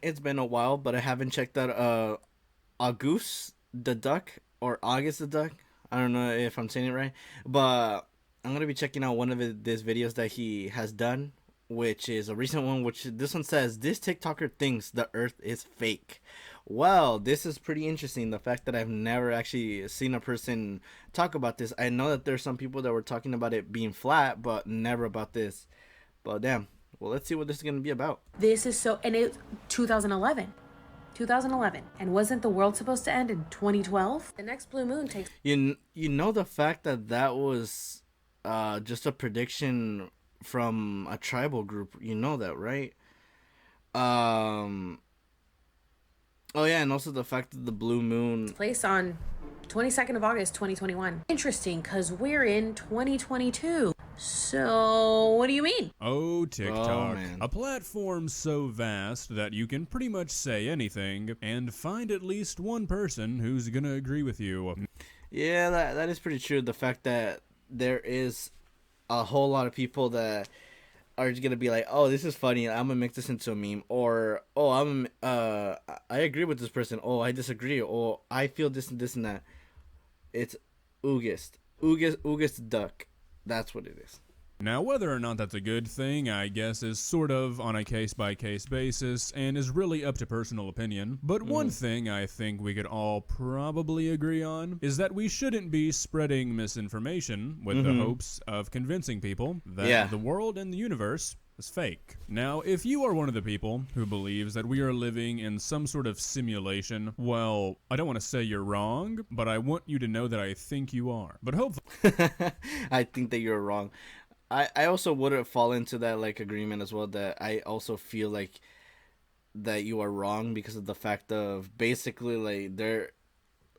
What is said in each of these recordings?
it's been a while, but I haven't checked out August the Duck or August the Duck. I don't know if I'm saying it right, but I'm gonna be checking out one of his videos that he has done, which is a recent one. Which this one says this TikToker thinks the Earth is fake. Well, this is pretty interesting. The fact that I've never actually seen a person talk about this. I know that there's some people that were talking about it being flat, but never about this. But damn. Well, let's see what this is gonna be about. This is so, and it's 2011. 2011. And wasn't the world supposed to end in 2012? The next blue moon takes... You know the fact that that was just a prediction from a tribal group. You know that, right? Oh yeah, and also the fact that the blue moon place on 22nd of August, 2021. Interesting, because we're in 2022. So, what do you mean? Oh, TikTok. Oh, man. A platform so vast that you can pretty much say anything and find at least one person who's gonna agree with you. Yeah, that is pretty true. The fact that there is a whole lot of people that are just gonna be like, "Oh, this is funny. I'm gonna make this into a meme," or "Oh, I agree with this person. Oh, I disagree. Or I feel this and this and that." It's August Duck. That's what it is. Now, whether or not that's a good thing, I guess, is sort of on a case-by-case basis and is really up to personal opinion. But one thing I think we could all probably agree on is that we shouldn't be spreading misinformation with the hopes of convincing people that the world and the universe is fake. Now, if you are one of the people who believes that we are living in some sort of simulation, well, I don't want to say you're wrong, but I want you to know that I think you are. But hopefully... I think that you're wrong. I also wouldn't fall into that like agreement as well, that I also feel like that you are wrong because of the fact of basically like their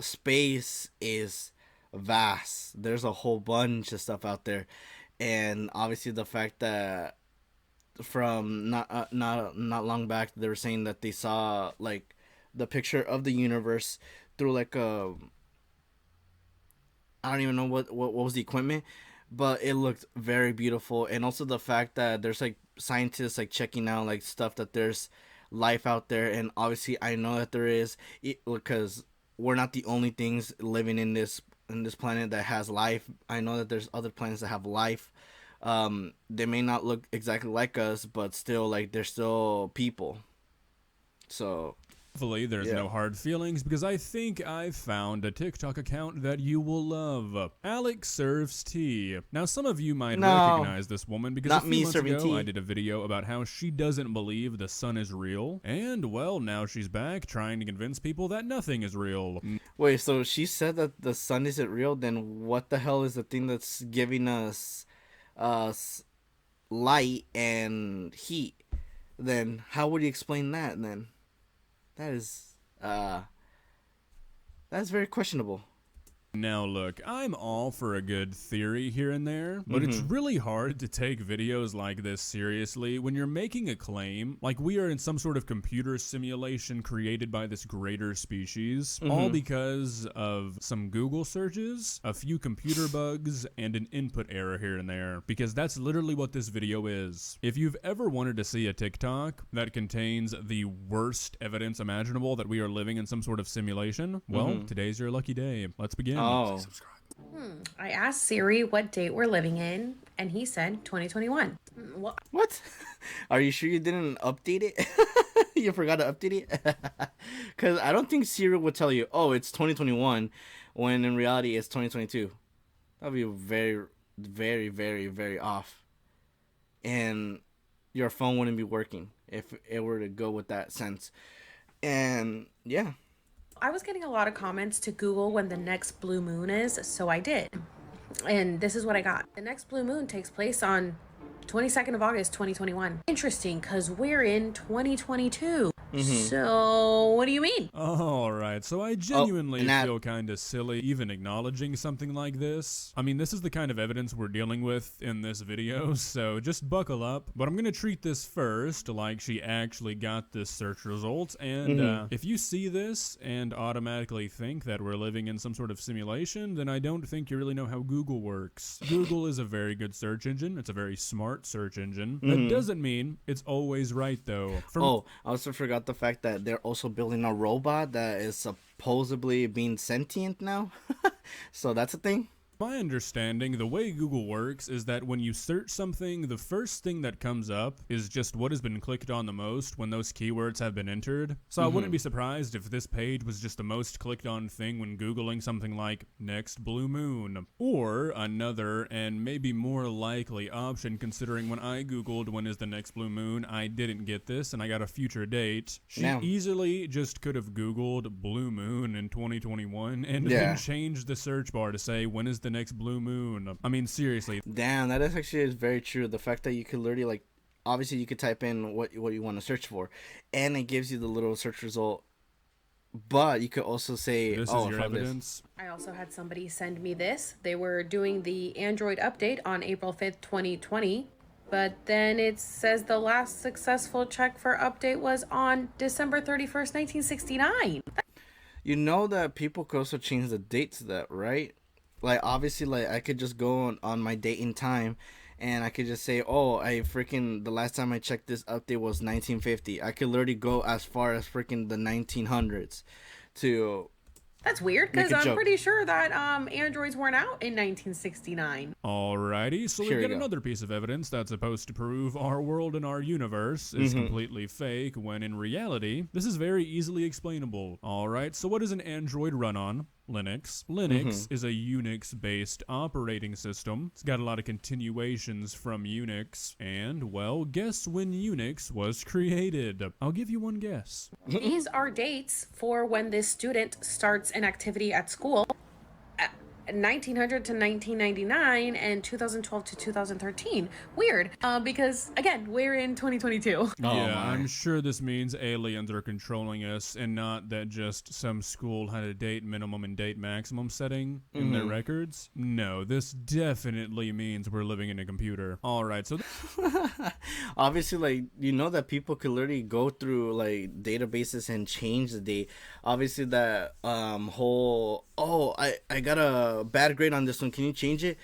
space is vast. There's a whole bunch of stuff out there, and obviously the fact that from not long back they were saying that they saw like the picture of the universe through like a, I don't even know what was the equipment, but it looked very beautiful. And also the fact that there's like scientists like checking out like stuff that there's life out there, and obviously I know that there is, because we're not the only things living in this planet that has life. I know that there's other planets that have life. They may not look exactly like us, but still like they're still people. So hopefully there's no hard feelings, because I think I've found a TikTok account that you will love. Alex Serves Tea. Now, some of you might recognize this woman because a few months ago I did a video about how she doesn't believe the sun is real. And, well, now she's back trying to convince people that nothing is real. Wait, so she said that the sun isn't real? Then what the hell is the thing that's giving us light and heat? Then how would you explain that then? That is, that's very questionable. Now look, I'm all for a good theory here and there, but it's really hard to take videos like this seriously when you're making a claim like we are in some sort of computer simulation created by this greater species, all because of some Google searches, a few computer bugs, and an input error here and there, because that's literally what this video is. If you've ever wanted to see a TikTok that contains the worst evidence imaginable that we are living in some sort of simulation, well, today's your lucky day. Let's begin. Oh. I asked Siri what date we're living in, and he said 2021. What? Are you sure you didn't update it? You forgot to update it? Because I don't think Siri would tell you, oh, it's 2021, when in reality it's 2022. That would be very, very, very, very off. And your phone wouldn't be working if it were to go with that sense. And yeah. I was getting a lot of comments to Google when the next blue moon is, so I did. And this is what I got. The next blue moon takes place on 22nd of August, 2021. Interesting, because we're in 2022. So, what do you mean? All right, so I genuinely feel kind of silly even acknowledging something like this. I mean, this is the kind of evidence we're dealing with in this video, so just buckle up. But I'm going to treat this first like she actually got this search result, and if you see this and automatically think that we're living in some sort of simulation, then I don't think you really know how Google works. Google is a very good search engine. It's a very smart search engine. That doesn't mean it's always right, though. I also forgot forgot the fact that they're also building a robot that is supposedly being sentient now. So that's a thing. My understanding, the way Google works is that when you search something, the first thing that comes up is just what has been clicked on the most when those keywords have been entered. So I wouldn't be surprised if this page was just the most clicked on thing when Googling something like next blue moon. Or another and maybe more likely option, considering when I Googled when is the next blue moon, I didn't get this and I got a future date. She Damn. easily just could have Googled blue moon in 2021 and Yeah. then changed the search bar to say when is the next blue moon. I mean, seriously. Damn, that is very true. The fact that you could literally, like, obviously you could type in what you want to search for, and it gives you the little search result. But you could also say, This "Oh, is your found this." evidence. I also had somebody send me this. They were doing the Android update on April 5th, 2020. But then it says the last successful check for update was on December 31st, 1969. You know that people could also change the date to that, right? Like, obviously, like, I could just go on my date and time, and I could just say, oh, the last time I checked this update was 1950. I could literally go as far as freaking the 1900s to That's weird, Make because a I'm joke. pretty sure that Androids weren't out in 1969. Alrighty, so Here we we get go. another piece of evidence that's supposed to prove our world and our universe is completely fake, when in reality, this is very easily explainable. Alright, so what does an Android run on? Linux. Linux is a Unix-based operating system. It's got a lot of continuations from Unix, and, well, guess when Unix was created? I'll give you one guess. These are dates for when this student starts an activity at school. 1900 to 1999 and 2012 to 2013. Weird, because again, we're in 2022. Oh, Yeah, my. I'm sure this means aliens are controlling us and not that just some school had a date minimum and date maximum setting in their records. No, this definitely means we're living in a computer. Alright, so Obviously, like, you know that people could literally go through like databases and change the date. Obviously, that whole, oh, I got a bad grade on this one, can you change it?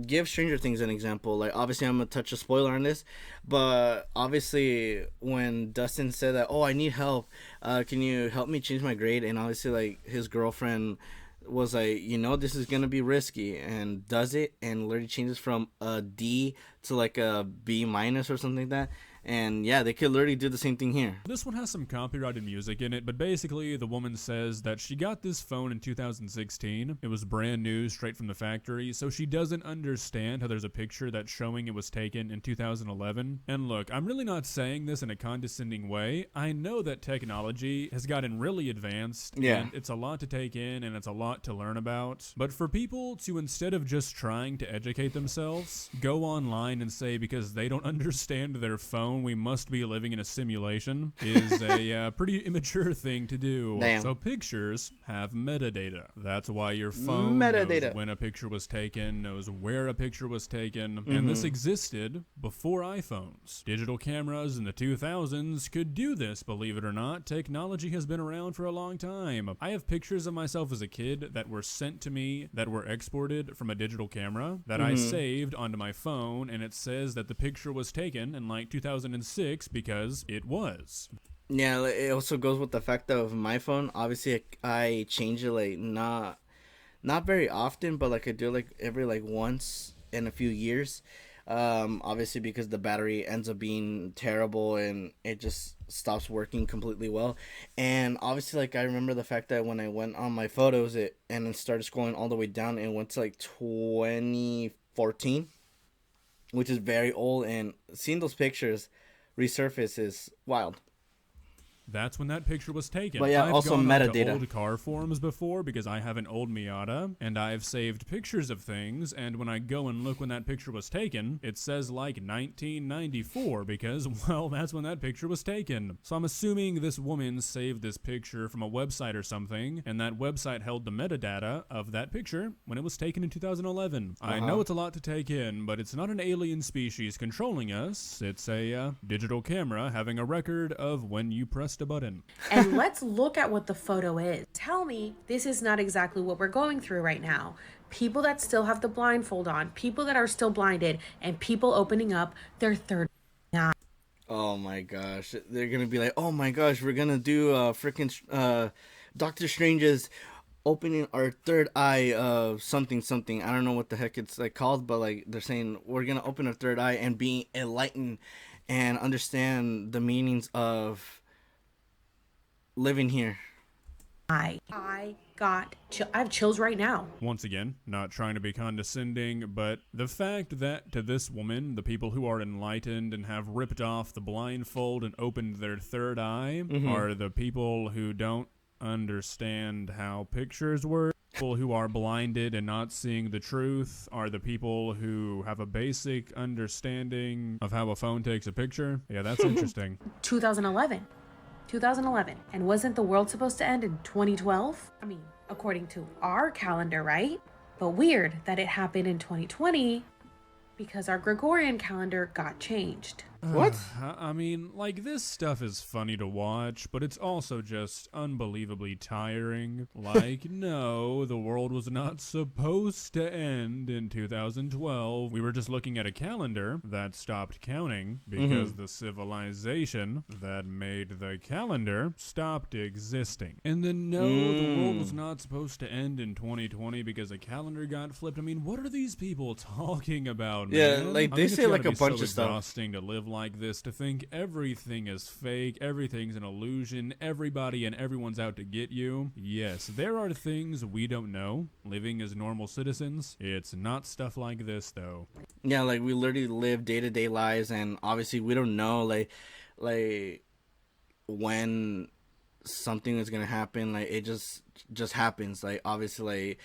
Give Stranger Things an example. Like, obviously I'm gonna touch a spoiler on this, but obviously when Dustin said that, oh, I need help, can you help me change my grade? And obviously, like, his girlfriend was like, you know, this is gonna be risky, and does it, and literally changes from a D to like a B minus or something like that. And yeah, they could literally do the same thing here. this one has some copyrighted music in it, but basically the woman says that she got this phone in 2016. It was brand new, straight from the factory, so she doesn't understand how there's a picture that's showing it was taken in 2011. And look, I'm really not saying this in a condescending way. I know that technology has gotten really advanced, Yeah. and it's a lot to take in, and it's a lot to learn about. But for people to, instead of just trying to educate themselves, go online and say because they don't understand their phone, we must be living in a simulation, is a pretty immature thing to do. Damn. So pictures have metadata. That's why your phone Metadata. knows when a picture was taken, knows where a picture was taken, and this existed before iPhones. Digital cameras in the 2000s could do this, believe it or not. Technology has been around for a long time. I have pictures of myself as a kid that were sent to me, that were exported from a digital camera, that I saved onto my phone, and it says that the picture was taken in like 2006 because it was. Yeah, like, it also goes with the fact of my phone. Obviously, I change it like not very often, but like I do like every like once in a few years. Obviously because the battery ends up being terrible and it just stops working completely well. And obviously, like, I remember the fact that when I went on my photos, it started scrolling all the way down and went to like 2014, which is very old, and seeing those pictures resurface is wild. That's when that picture was taken. But yeah, I've also gone onto metadata. old car forums before because I have an old Miata, and I've saved pictures of things, and when I go and look when that picture was taken, it says like 1994 because, well, that's when that picture was taken. So I'm assuming this woman saved this picture from a website or something, and that website held the metadata of that picture when it was taken in 2011. I know it's a lot to take in, but it's not an alien species controlling us. It's a digital camera having a record of when you pressed a button. And let's look at what the photo is. Tell me this is not exactly what we're going through right now. People that still have the blindfold on, people that are still blinded, and people opening up their third eye. Oh my gosh, they're gonna be like, oh my gosh, we're gonna do freaking Doctor Strange's opening our third eye something something. I don't know what the heck it's like called, but like they're saying we're gonna open our third eye and be enlightened and understand the meanings of living here. I have chills right now. Once again, not trying to be condescending, but the fact that to this woman, the people who are enlightened and have ripped off the blindfold and opened their third eye are the people who don't understand how pictures work. People who are blinded and not seeing the truth are the people who have a basic understanding of how a phone takes a picture. Yeah, that's interesting. 2011. 2011. And wasn't the world supposed to end in 2012? I mean, according to our calendar, right? But weird that it happened in 2020 because our Gregorian calendar got changed. What? I mean, like, this stuff is funny to watch, but it's also just unbelievably tiring. Like, no, the world was not supposed to end in 2012. We were just looking at a calendar that stopped counting because the civilization that made the calendar stopped existing. And then, no, the world was not supposed to end in 2020 because a calendar got flipped. I mean, what are these people talking about, man? Yeah, like, I they think say it's like gotta a be bunch so of stuff. exhausting to live like this, to think everything is fake, everything's an illusion, everybody and everyone's out to get you. Yes, there are things we don't know living as normal citizens. It's not stuff like this, though. Yeah, like we literally live day-to-day lives, and obviously we don't know like when something is gonna happen. Like it just happens. Like obviously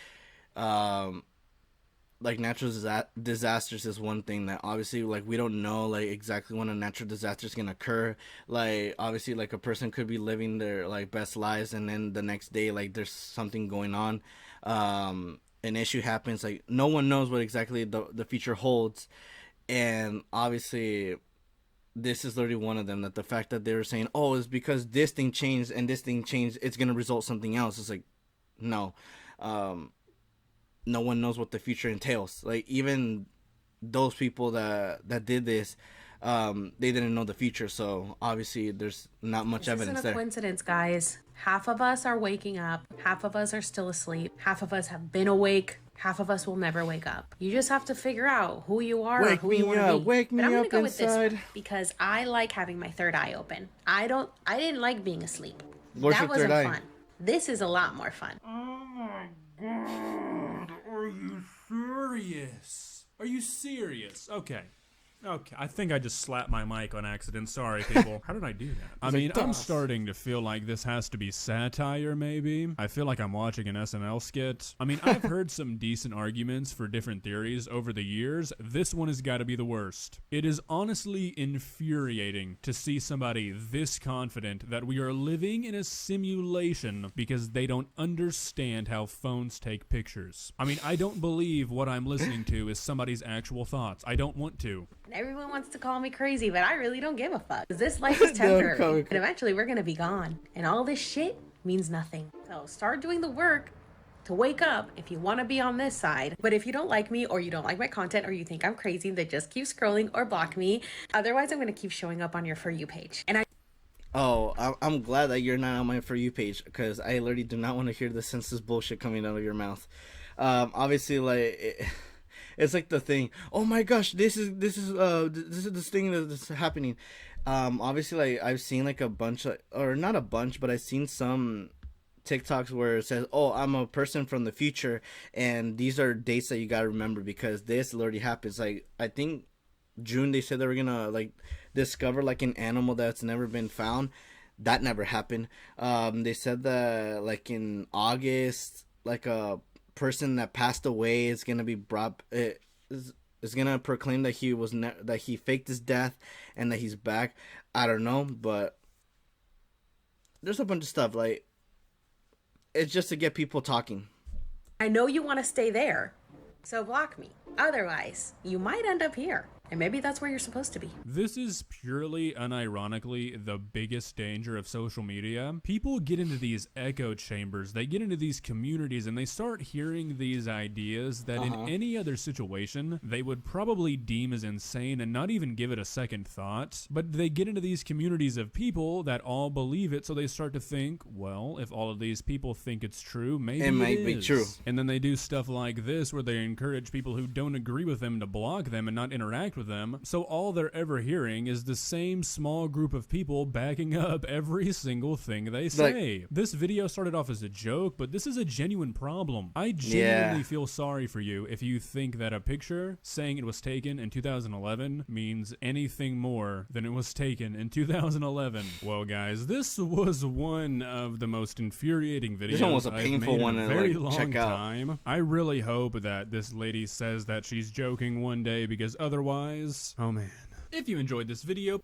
like natural disasters is one thing that obviously like we don't know like exactly when a natural disaster is gonna occur. Like obviously like a person could be living their like best lives, and then the next day like there's something going on, an issue happens. Like no one knows what exactly the future holds, and obviously this is literally one of them. That the fact that they were saying, oh, it's because this thing changed and this thing changed, it's gonna result something else. It's like no. No one knows what the future entails. Like even those people that did this, they didn't know the future. So obviously there's not much This evidence isn't a there. coincidence, guys. Half of us are waking up, half of us are still asleep, half of us have been awake, half of us will never wake up. You just have to figure out who you are or Wake who you me want to up, be. wake me But I'm gonna up go with this inside. one because I like having my third eye open. I didn't like being asleep. What's That your third wasn't eye? fun. This is a lot more fun. Oh my god, are you serious? Are you serious? Okay, I think I just slapped my mic on accident. Sorry, people. How did I do that? I mean, I'm starting to feel like this has to be satire, maybe. I feel like I'm watching an SNL skit. I mean, I've heard some decent arguments for different theories over the years. This one has got to be the worst. It is honestly infuriating to see somebody this confident that we are living in a simulation because they don't understand how phones take pictures. I mean, I don't believe what I'm listening to is somebody's actual thoughts. I don't want to. Everyone wants to call me crazy, but I really don't give a fuck. 'Cause this life is temporary, and eventually we're gonna be gone. And all this shit means nothing. So start doing the work to wake up if you want to be on this side. But if you don't like me, or you don't like my content, or you think I'm crazy, then just keep scrolling or block me. Otherwise, I'm gonna keep showing up on your For You page. And Oh, I'm glad that you're not on my For You page, because I literally do not want to hear the senseless bullshit coming out of your mouth. Obviously, like it's like the thing. Oh my gosh, this is this thing that's happening. Obviously, like I've seen like a bunch of, or not a bunch, but I've seen some TikToks where it says, "Oh, I'm a person from the future, and these are dates that you gotta remember because this literally happens." Like I think June they said they were gonna like discover like an animal that's never been found. That never happened. They said that like in August, like a person that passed away is gonna be brought. Is gonna proclaim that he was that he faked his death and that he's back. I don't know, but there's a bunch of stuff like it's just to get people talking. I know you want to stay there, so block me. Otherwise, you might end up here. And maybe that's where you're supposed to be. This is purely unironically the biggest danger of social media. People get into these echo chambers, they get into these communities, and they start hearing these ideas that in any other situation they would probably deem as insane and not even give it a second thought. But they get into these communities of people that all believe it, so they start to think, well, if all of these people think it's true, maybe it might be true. And then they do stuff like this where they encourage people who don't agree with them to block them and not interact with them. So all they're ever hearing is the same small group of people backing up every single thing they say. This video started off as a joke, but this is a genuine problem. I genuinely feel sorry for you if you think that a picture saying it was taken in 2011 means anything more than it was taken in 2011. Well, guys, this was one of the most infuriating videos this one was a painful one in a to very like, long check out. time. I really hope that this lady says that she's joking one day, because otherwise, oh man. If you enjoyed this video,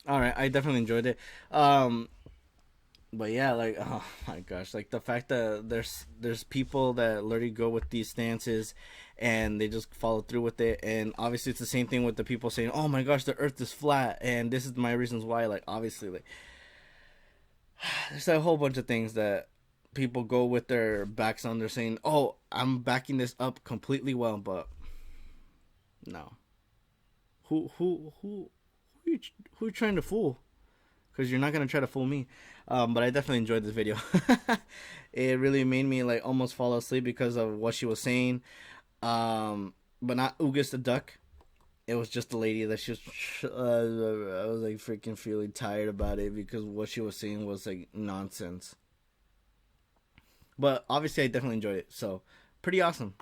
all right, I definitely enjoyed it. But yeah, like, oh my gosh, like the fact that there's people that literally go with these stances and they just follow through with it. And obviously it's the same thing with the people saying, oh my gosh, the earth is flat and this is my reasons why. Like, obviously, like, there's a whole bunch of things that people go with their backs on. They're saying, oh, I'm backing this up completely well, but no. Who you trying to fool? Because you're not gonna try to fool me. But I definitely enjoyed this video. It really made me like almost fall asleep because of what she was saying. But not AugustTheDuck. It was just the lady that she was. I was like freaking feeling tired about it because what she was saying was like nonsense. But obviously, I definitely enjoyed it. So pretty awesome.